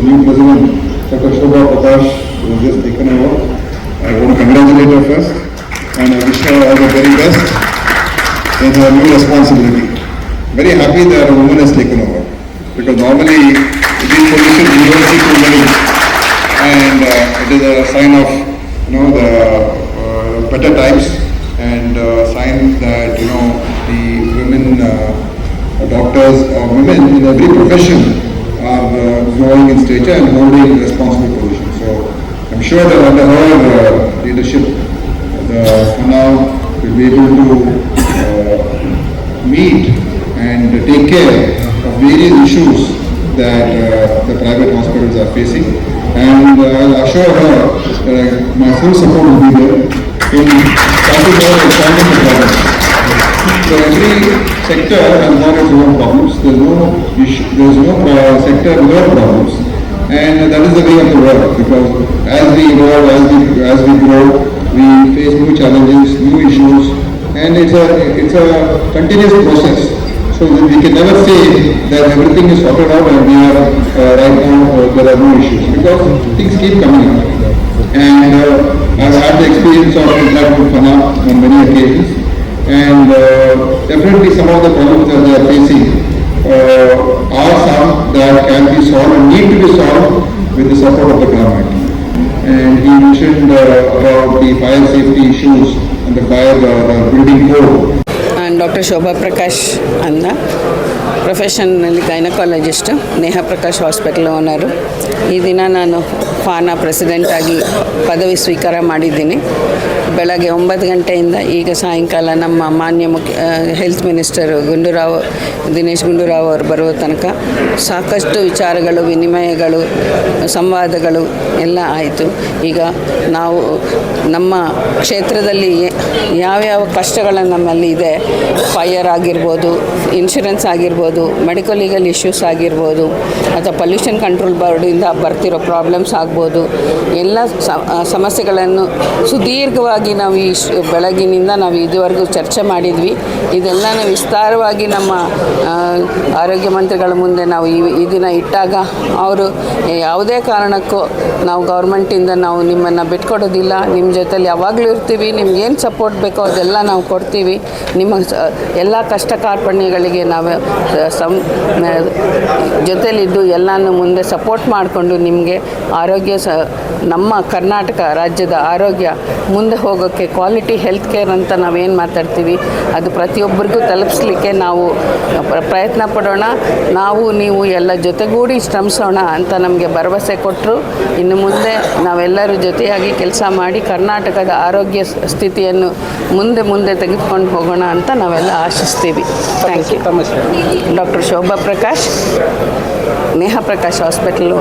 new president, Dr. Shobha Prakash, who has just taken over. I want to congratulate her first, and I wish her all the very best in her new responsibility. Very happy that a woman has taken over, because normally these positions you don't see too many, and it is a sign of the better times, and sign that the women doctors or women in every profession are growing in stature and holding responsible positions. So I'm sure that under her leadership, the FANA will be able to meet and take care of various issues that the private hospitals are facing, and I'll assure her that my full support will be there in starting out and solving the problems. So every sector has got its own problems. There is no sector without problems, and that is the way of the world. Because as we evolve, as we grow, we face new challenges, new issues, and it's a continuous process. So we can never say that everything is sorted out and we are right now there are no issues, because things keep coming up. And I've had the experience of interacting with FANA on many occasions, and definitely some of the problems that they are facing are some that can be solved and need to be solved with the support of the government. And he mentioned about the fire safety issues and the fire building code. Doctor Shobha Prakash ಅಂತ ಪ್ರೊಫೆಷನ್ನಲ್ಲಿ gynaecologist, Neha Prakash hospital owner. ಈ ದಿನ ನಾನು fauna ಪ್ರೆಸಿಡೆಂಟಾಗಿ ಪದವಿ ಸ್ವೀಕಾರ ಮಾಡಿದ್ದೀನಿ. ಬೆಳಗ್ಗೆ 9 ಗಂಟೆಯಿಂದ ಈಗ ಸಾಯಂಕಾಲ ನಮ್ಮ ಮಾನ್ಯ ಹೆಲ್ತ್ ಮಿನಿಸ್ಟರು ದಿನೇಶ್ ಗುಂಡೂರಾವ್ ಅವರು ಬರುವ ತನಕ ಸಾಕಷ್ಟು ವಿಚಾರಗಳು, ವಿನಿಮಯಗಳು, ಸಂವಾದಗಳು ಎಲ್ಲ ಆಯಿತು. ಈಗ ನಾವು ನಮ್ಮ ಕ್ಷೇತ್ರದಲ್ಲಿ ಯಾವ್ಯಾವ ಕಷ್ಟಗಳು ನಮ್ಮಲ್ಲಿ ಇದೆ, ಫೈರ್ ಆಗಿರ್ಬೋದು, ಇನ್ಶೂರೆನ್ಸ್ ಆಗಿರ್ಬೋದು, ಮೆಡಿಕಲ್ ಲೀಗಲ್ ಇಶ್ಯೂಸ್ ಆಗಿರ್ಬೋದು, ಅಥವಾ ಪೊಲ್ಯೂಷನ್ ಕಂಟ್ರೋಲ್ ಬೋರ್ಡಿಂದ ಬರ್ತಿರೋ ಪ್ರಾಬ್ಲಮ್ಸ್ ಆಗ್ಬೋದು, ಎಲ್ಲ ಸಮಸ್ಯೆಗಳನ್ನು ಸುದೀರ್ಘವಾಗಿ ನಾವು ಬೆಳಗಿನಿಂದ ನಾವು ಇದುವರೆಗೂ ಚರ್ಚೆ ಮಾಡಿದ್ವಿ. ಇದೆಲ್ಲನ ವಿಸ್ತಾರವಾಗಿ ನಮ್ಮ ಆರೋಗ್ಯ ಮಂತ್ರಿಗಳ ಮುಂದೆ ನಾವು ಈ ದಿನ ಇಟ್ಟಾಗ ಅವರು ಯಾವುದೇ ಕಾರಣಕ್ಕೂ ನಾವು ಗೌರ್ಮೆಂಟಿಂದ ನಾವು ನಿಮ್ಮನ್ನು ಬಿಟ್ಕೊಡೋದಿಲ್ಲ, ನಿಮ್ಮ ಜೊತೆಲಿ ಯಾವಾಗಲೂ ಇರ್ತೀವಿ, ನಿಮ್ಗೇನು ಸಪೋರ್ಟ್ ಬೇಕೋ ಅದೆಲ್ಲ ನಾವು ಕೊಡ್ತೀವಿ, ನಿಮ್ಮ ಎಲ್ಲ ಕಷ್ಟ ಕಾರ್ಪಣ್ಯಗಳಿಗೆ ನಾವು ಜೊತೆಲಿದ್ದು ಎಲ್ಲನೂ ಮುಂದೆ ಸಪೋರ್ಟ್ ಮಾಡಿಕೊಂಡು ನಿಮಗೆ ಆರೋಗ್ಯ ನಮ್ಮ ಕರ್ನಾಟಕ ರಾಜ್ಯದ ಆರೋಗ್ಯ ಮುಂದೆ ಹೋಗೋಕ್ಕೆ ಕ್ವಾಲಿಟಿ ಹೆಲ್ತ್ ಕೇರ್ ಅಂತ ನಾವೇನು ಮಾತಾಡ್ತೀವಿ ಅದು ಪ್ರತಿಯೊಬ್ಬರಿಗೂ ತಲುಪಿಸ್ಲಿಕ್ಕೆ ನಾವು ಪ್ರಯತ್ನ ಪಡೋಣ. ನಾವು ನೀವು ಎಲ್ಲ ಜೊತೆಗೂಡಿ ಶ್ರಮಿಸೋಣ ಅಂತ ನಮಗೆ ಭರವಸೆ ಕೊಟ್ಟರು. ಇನ್ನು ಮುಂದೆ ನಾವೆಲ್ಲರೂ ಜೊತೆಯಾಗಿ ಕೆಲಸ ಮಾಡಿ ಕರ್ನಾಟಕದ ಆರೋಗ್ಯ ಸ್ಥಿತಿಯನ್ನು ಮುಂದೆ ತೆಗೆದುಕೊಂಡು ಹೋಗೋಣ ಅಂತ ನಾವೆಲ್ಲ ಆಶಿಸ್ತೀವಿ. Thank you. Doctor Shobha Prakash, Neha Prakash hospital.